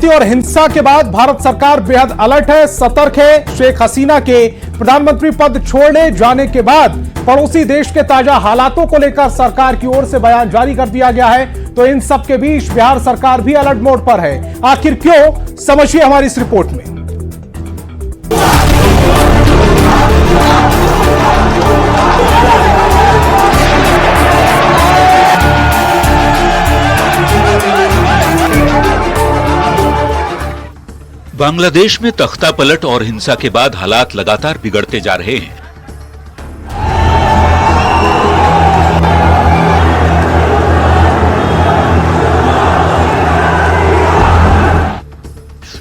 अशांति और हिंसा के बाद भारत सरकार बेहद अलर्ट है, सतर्क है। शेख हसीना के प्रधानमंत्री पद छोड़ने जाने के बाद पड़ोसी देश के ताजा हालातों को लेकर सरकार की ओर से बयान जारी कर दिया गया है। तो इन सब के बीच बिहार सरकार भी अलर्ट मोड पर है। आखिर क्यों, समझिए हमारी इस रिपोर्ट में। बांग्लादेश में तख्ता पलट और हिंसा के बाद हालात लगातार बिगड़ते जा रहे हैं।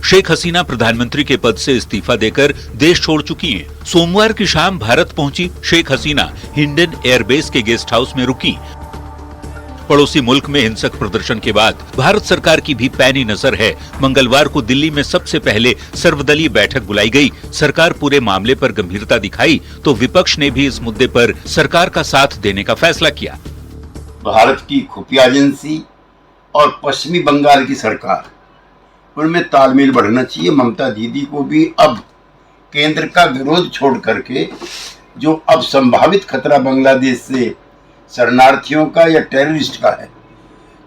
शेख हसीना प्रधानमंत्री के पद से इस्तीफा देकर देश छोड़ चुकी हैं। सोमवार की शाम भारत पहुंची शेख हसीना हिंडन एयरबेस के गेस्ट हाउस में रुकी। पड़ोसी मुल्क में हिंसक प्रदर्शन के बाद भारत सरकार की भी पैनी नजर है। मंगलवार को दिल्ली में सबसे पहले सर्वदलीय बैठक बुलाई गई। सरकार पूरे मामले पर गंभीरता दिखाई तो विपक्ष ने भी इस मुद्दे पर सरकार का साथ देने का फैसला किया। भारत की खुफिया एजेंसी और पश्चिमी बंगाल की सरकार, उनमें तालमेल बढ़ना चाहिए। ममता दीदी को भी अब केंद्र का विरोध छोड़ करके जो अब संभावित खतरा बांग्लादेश से शरणार्थियों का या टेररिस्ट का है,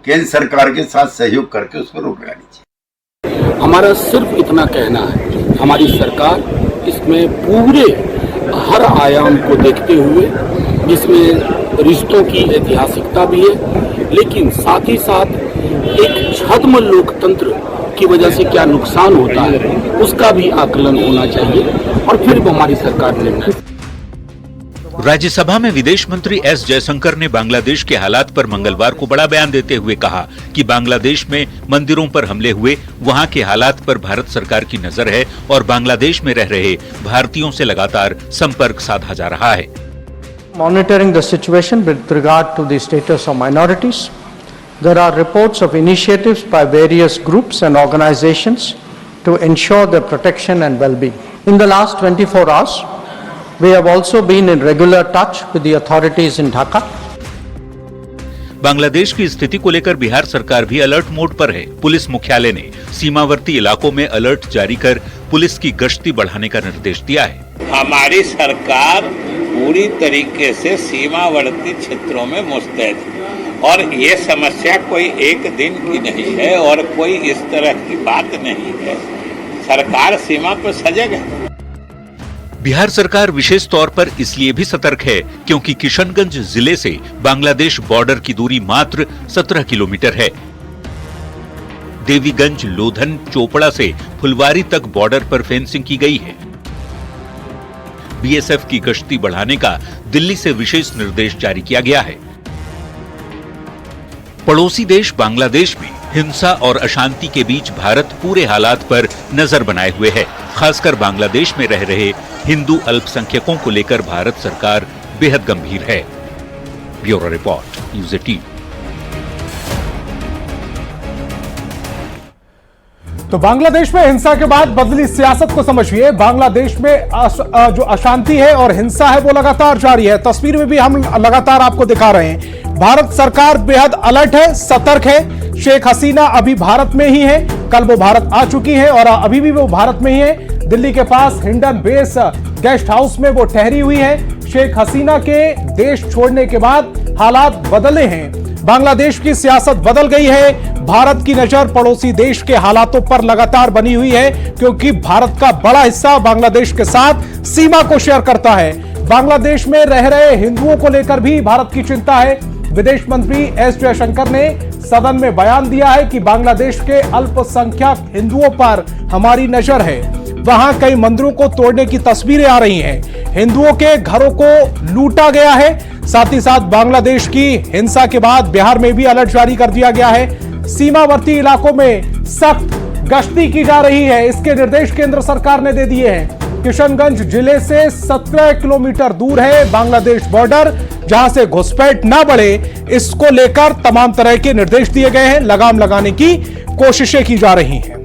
केंद्र सरकार के साथ सहयोग करके उसको रोक लगानी चाहिए। हमारा सिर्फ इतना कहना है, हमारी सरकार इसमें पूरे हर आयाम को देखते हुए, जिसमें रिश्तों की ऐतिहासिकता भी है, लेकिन साथ ही साथ एक छद्म लोकतंत्र की वजह से क्या नुकसान होता है उसका भी आकलन होना चाहिए और फिर हमारी सरकार निर्णय। राज्यसभा में विदेश मंत्री एस जयशंकर ने बांग्लादेश के हालात पर मंगलवार को बड़ा बयान देते हुए कहा कि बांग्लादेश में मंदिरों पर हमले हुए, वहां के हालात पर भारत सरकार की नजर है और बांग्लादेश में रह रहे भारतीयों से लगातार संपर्क साधा जा रहा है। Monitoring the situation with regard to the status of minorities, there are reports of initiatives by various groups and organizations to ensure their protection and well-being. In the last 24 hours, we have also been in regular touch with the authorities in Dhaka. Bangladesh की स्थिति को लेकर बिहार सरकार भी alert mode पर है। Police मुख्यालय ने सीमावर्ती इलाकों में अलर्ट जारी कर पुलिस की गश्ती बढ़ाने का निर्देश दिया है। हमारी सरकार पूरी तरीके से सीमावर्ती क्षेत्रों में मुस्तैद है और ये समस्या कोई एक दिन की नहीं है और कोई इस तरह की बात नहीं है। सरकार सीमा पर सजग है। बिहार सरकार विशेष तौर पर इसलिए भी सतर्क है क्योंकि किशनगंज जिले से बांग्लादेश बॉर्डर की दूरी मात्र 17 किलोमीटर है। देवीगंज, लोधन, चोपड़ा से फुलवारी तक बॉर्डर पर फेंसिंग की गई है। बीएसएफ की गश्ती बढ़ाने का दिल्ली से विशेष निर्देश जारी किया गया है। पड़ोसी देश बांग्लादेश में हिंसा और अशांति के बीच भारत पूरे हालात पर नजर बनाए हुए है। खासकर बांग्लादेश में रह रहे हिंदू अल्पसंख्यकों को लेकर भारत सरकार बेहद गंभीर है। Bureau report, news 18। तो बांग्लादेश में हिंसा के बाद बदली सियासत को समझिए। बांग्लादेश में जो अशांति है और हिंसा है वो लगातार जारी है। तस्वीर में भी हम लगातार आपको दिखा रहे हैं। भारत सरकार बेहद अलर्ट है, सतर्क है। शेख हसीना अभी भारत में ही है, कल वो भारत आ चुकी है और अभी भी वो भारत में ही है। दिल्ली के पास हिंडन बेस गेस्ट हाउस में वो ठहरी हुई है। शेख हसीना के देश छोड़ने के बाद हालात बदले हैं। बांग्लादेश की सियासत बदल गई है। भारत की नजर पड़ोसी देश के हालातों पर लगातार बनी हुई है क्योंकि भारत का बड़ा हिस्सा बांग्लादेश के साथ सीमा को शेयर करता है। बांग्लादेश में रह रहे हिंदुओं को लेकर भी भारत की चिंता है। विदेश मंत्री एस जयशंकर ने सदन में बयान दिया है कि बांग्लादेश के अल्पसंख्यक हिंदुओं पर हमारी नजर है। वहां कई मंदिरों को तोड़ने की तस्वीरें आ रही हैं। हिंदुओं के घरों को लूटा गया है। साथ ही साथ बांग्लादेश की हिंसा के बाद बिहार में भी अलर्ट जारी कर दिया गया है। सीमावर्ती इलाकों में सख्त गश्ती की जा रही है। इसके निर्देश केंद्र सरकार ने दे दिए हैं। किशनगंज जिले से 17 किलोमीटर दूर है बांग्लादेश बॉर्डर, जहां से घुसपैठ ना बढ़े इसको लेकर तमाम तरह के निर्देश दिए गए हैं। लगाम लगाने की कोशिशें की जा रही हैं।